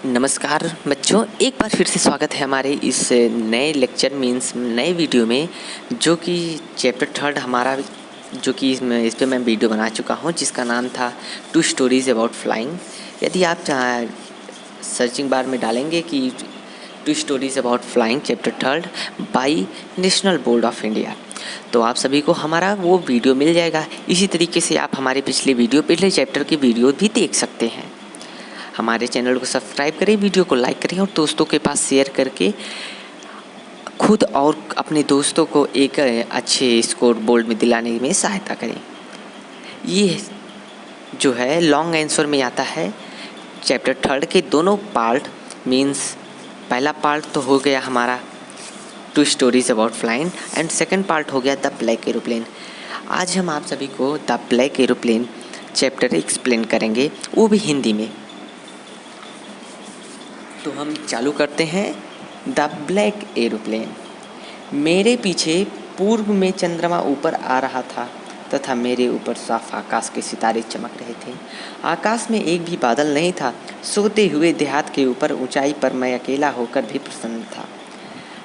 नमस्कार बच्चों, एक बार फिर से स्वागत है हमारे इस नए लेक्चर मीन्स नए वीडियो में, जो कि चैप्टर थर्ड हमारा, जो कि इस पे मैं वीडियो बना चुका हूँ जिसका नाम था टू स्टोरीज़ अबाउट फ्लाइंग। यदि आप सर्चिंग बार में डालेंगे कि two stories about flying chapter third by national board of India, तो आप सभी को हमारा वो वीडियो मिल जाएगा। इसी तरीके से आप हमारे पिछले चैप्टर की वीडियो भी देख सकते हैं। हमारे चैनल को सब्सक्राइब करें, वीडियो को लाइक करें और दोस्तों के पास शेयर करके खुद और अपने दोस्तों को एक अच्छे स्कोर बोर्ड में दिलाने में सहायता करें। ये जो है लॉन्ग आंसर में आता है चैप्टर थर्ड के दोनों पार्ट। मीन्स पहला पार्ट तो हो गया हमारा two stories about flying and second part हो गया द ब्लैक एरोप्लेन। आज हम आप सभी को the black aeroplane chapter explain करेंगे, वो भी हिंदी में। तो हम चालू करते हैं। The black aeroplane. मेरे पीछे पूर्व में चंद्रमा ऊपर आ रहा था तथा मेरे ऊपर साफ आकाश के सितारे चमक रहे थे। आकाश में एक भी बादल नहीं था। सोते हुए देहात के ऊपर ऊंचाई पर मैं अकेला होकर भी प्रसन्न था।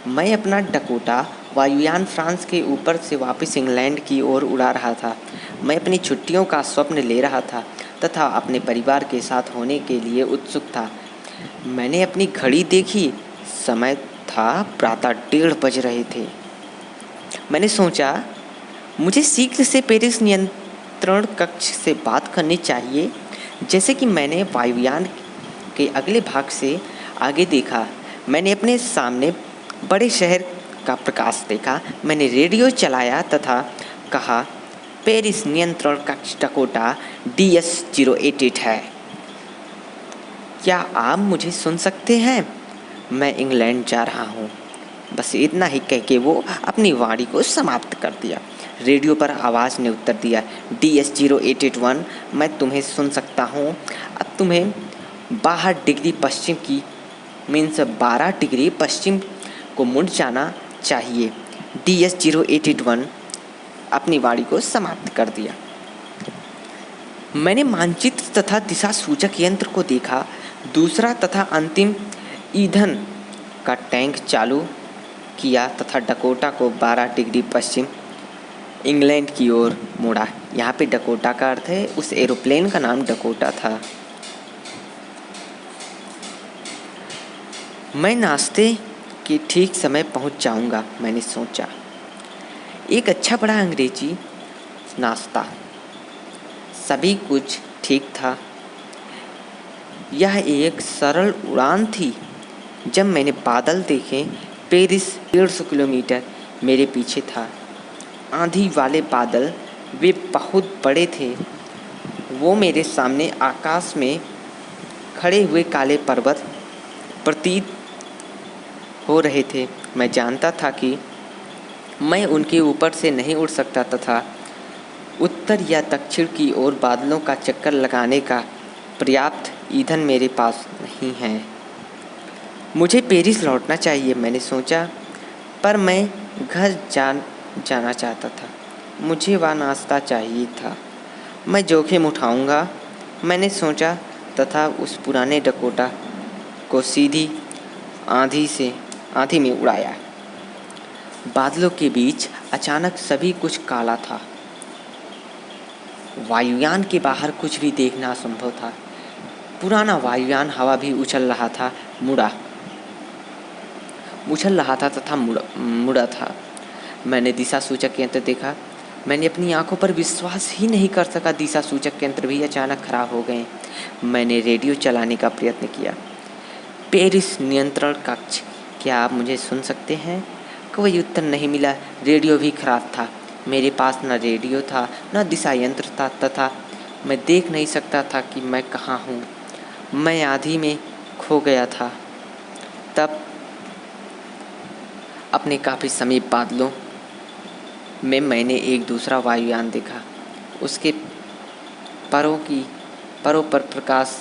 मैं अपना डकोटा वायुयान फ्रांस के ऊपर से वापस इंग्लैंड की ओर उड़ा रहा था। मैं अपनी छुट्टियों का स्वप्न ले रहा था तथा अपने परिवार के साथ होने के लिए उत्सुक था। मैंने अपनी घड़ी देखी, समय था प्रातः 1:30 बज रहे थे। मैंने सोचा मुझे शीघ्र से पेरिस नियंत्रण कक्ष से बात करनी चाहिए। जैसे कि मैंने वायुयान के अगले भाग से आगे देखा, मैंने अपने सामने बड़े शहर का प्रकाश देखा। मैंने रेडियो चलाया तथा कहा, पेरिस नियंत्रण कक्ष डकोटा DS-088 है। क्या आप मुझे सुन सकते हैं? मैं इंग्लैंड जा रहा हूँ। बस इतना ही कह के वो अपनी वाणी को समाप्त कर दिया। रेडियो पर आवाज़ ने उत्तर दिया, DS-081, मैं तुम्हें सुन सकता हूँ। अब तुम्हें 12 डिग्री पश्चिम की मीन्स 12 डिग्री पश्चिम को मुड़ जाना चाहिए। DS-081 अपनी वाणी को समाप्त कर दिया। मैंने मानचित्र तथा दिशा सूचक यंत्र को देखा। दूसरा तथा अंतिम ईंधन का टैंक चालू किया तथा डकोटा को 12 डिग्री पश्चिम इंग्लैंड की ओर मोड़ा। यहाँ पे डकोटा का अर्थ है, उस एरोप्लेन का नाम डकोटा था। मैं नाश्ते के ठीक समय पहुँच जाऊँगा, मैंने सोचा। एक अच्छा बड़ा अंग्रेजी नाश्ता, सभी कुछ ठीक था। यह एक सरल उड़ान थी। जब मैंने बादल देखे, पेरिस 150 किलोमीटर मेरे पीछे था। आंधी वाले बादल, वे बहुत बड़े थे। वो मेरे सामने आकाश में खड़े हुए काले पर्वत प्रतीत हो रहे थे। मैं जानता था कि मैं उनके ऊपर से नहीं उड़ सकता तथा उत्तर या दक्षिण की ओर बादलों का चक्कर लगाने का पर्याप्त ईंधन मेरे पास नहीं है। मुझे पेरिस लौटना चाहिए, मैंने सोचा, पर मैं घर जाना चाहता था। मुझे वह नाश्ता चाहिए था। मैं जोखिम उठाऊंगा, मैंने सोचा तथा उस पुराने डकोटा को सीधी आंधी में उड़ाया। बादलों के बीच अचानक सभी कुछ काला था। वायुयान के बाहर कुछ भी देखना असंभव था। पुराना वायुयान हवा भी उछल रहा था तथा मुड़ा था। मैंने दिशा सूचक यंत्र देखा। मैंने अपनी आंखों पर विश्वास ही नहीं कर सका। दिशा सूचक यंत्र भी अचानक खराब हो गए। मैंने रेडियो चलाने का प्रयत्न किया। पेरिस नियंत्रण कक्ष, क्या आप मुझे सुन सकते हैं? कोई उत्तर नहीं मिला। रेडियो भी खराब था। मेरे पास न रेडियो था न दिशा यंत्र था तथा मैं देख नहीं सकता था कि मैं कहाँ हूँ। मैं आंधी में खो गया था। तब अपने काफ़ी समीप बादलों में मैंने एक दूसरा वायुयान देखा। उसके परों पर प्रकाश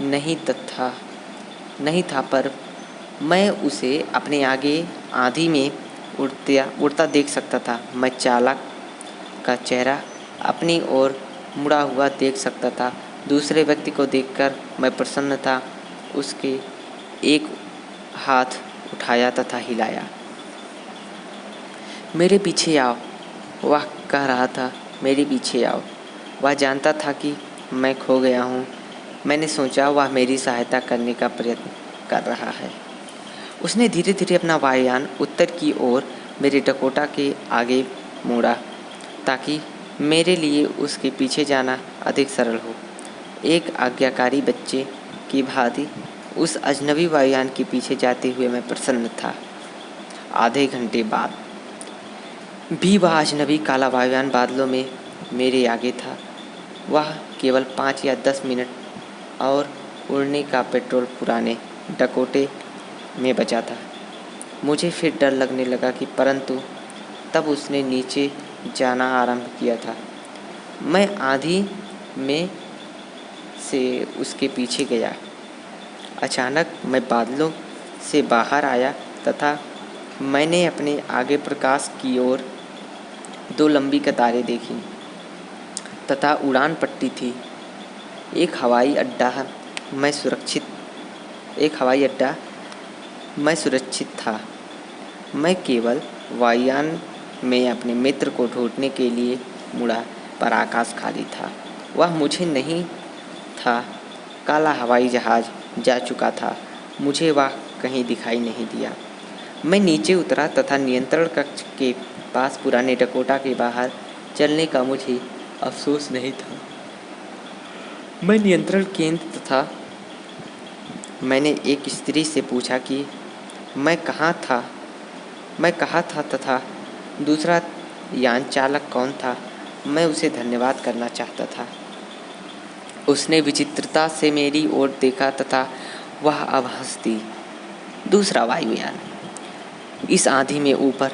नहीं था, पर मैं उसे अपने आगे आंधी में उड़ता देख सकता था। मैं चालक का चेहरा अपनी ओर मुड़ा हुआ देख सकता था। दूसरे व्यक्ति को देखकर मैं प्रसन्न था। उसके एक हाथ उठाया तथा हिलाया। मेरे पीछे आओ, वह कह रहा था। मेरे पीछे आओ। वह जानता था कि मैं खो गया हूँ। मैंने सोचा वह मेरी सहायता करने का प्रयत्न कर रहा है। उसने धीरे धीरे अपना वायुयान उत्तर की ओर मेरे डकोटा के आगे मोड़ा ताकि मेरे लिए उसके पीछे जाना अधिक सरल हो। एक आज्ञाकारी बच्चे की भांति उस अजनबी वायुयान के पीछे जाते हुए मैं प्रसन्न था। आधे घंटे बाद भी वह अजनबी काला वायुयान बादलों में मेरे आगे था। वह केवल 5 या 10 मिनट और उड़ने का पेट्रोल पुराने डकोटे में बचा था। मुझे फिर डर लगने लगा कि परंतु तब उसने नीचे जाना आरंभ किया था। मैं आंधी में से उसके पीछे गया। अचानक मैं बादलों से बाहर आया तथा मैंने अपने आगे प्रकाश की ओर 2 लंबी कतारें देखीं तथा उड़ान पट्टी थी। एक हवाई अड्डा मैं सुरक्षित था। मैं केवल वायुयान में अपने मित्र को ढूंढने के लिए मुड़ा, पर आकाश खाली था। वह मुझे नहीं था। काला हवाई जहाज जा चुका था। मुझे वह कहीं दिखाई नहीं दिया। मैं नीचे उतरा तथा नियंत्रण कक्ष के पास पुराने डकोटा के बाहर चलने का मुझे अफसोस नहीं था। मैं नियंत्रण केंद्र तथा मैंने एक स्त्री से पूछा कि मैं कहाँ था तथा दूसरा यान चालक कौन था। मैं उसे धन्यवाद करना चाहता था। उसने विचित्रता से मेरी ओर देखा तथा वह अब हंसती। दूसरा वायुयान। इस आंधी में ऊपर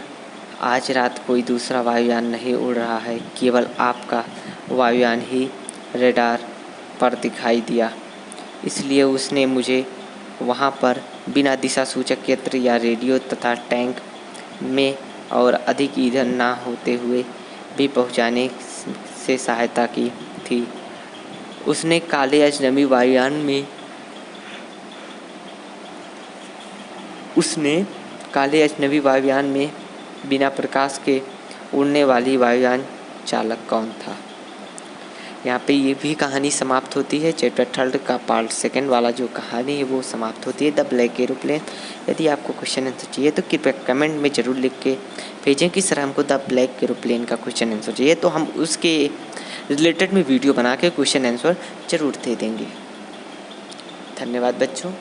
आज रात कोई दूसरा वायुयान नहीं उड़ रहा है। केवल आपका वायुयान ही रडार पर दिखाई दिया। इसलिए उसने मुझे वहाँ पर बिना दिशा सूचक यंत्र या रेडियो तथा टैंक में और अधिक ईंधन ना होते हुए भी पहुँचाने से सहायता की थी। उसने काले अजनबी वायुयान में बिना प्रकाश के उड़ने वाली वायुयान चालक कौन था। यहाँ पे ये भी कहानी समाप्त होती है। चैप्टर 3 का पार्ट 2 वाला जो कहानी है वो समाप्त होती है, द ब्लैक एरोप्लेन। यदि आपको क्वेश्चन आंसर चाहिए तो कृपया कमेंट में ज़रूर लिख के भेजें कि सर हमको द ब्लैक एरोप्लेन का क्वेश्चन आंसर चाहिए, तो हम उसके रिलेटेड में वीडियो बना के क्वेश्चन आंसर ज़रूर दे देंगे। धन्यवाद बच्चों।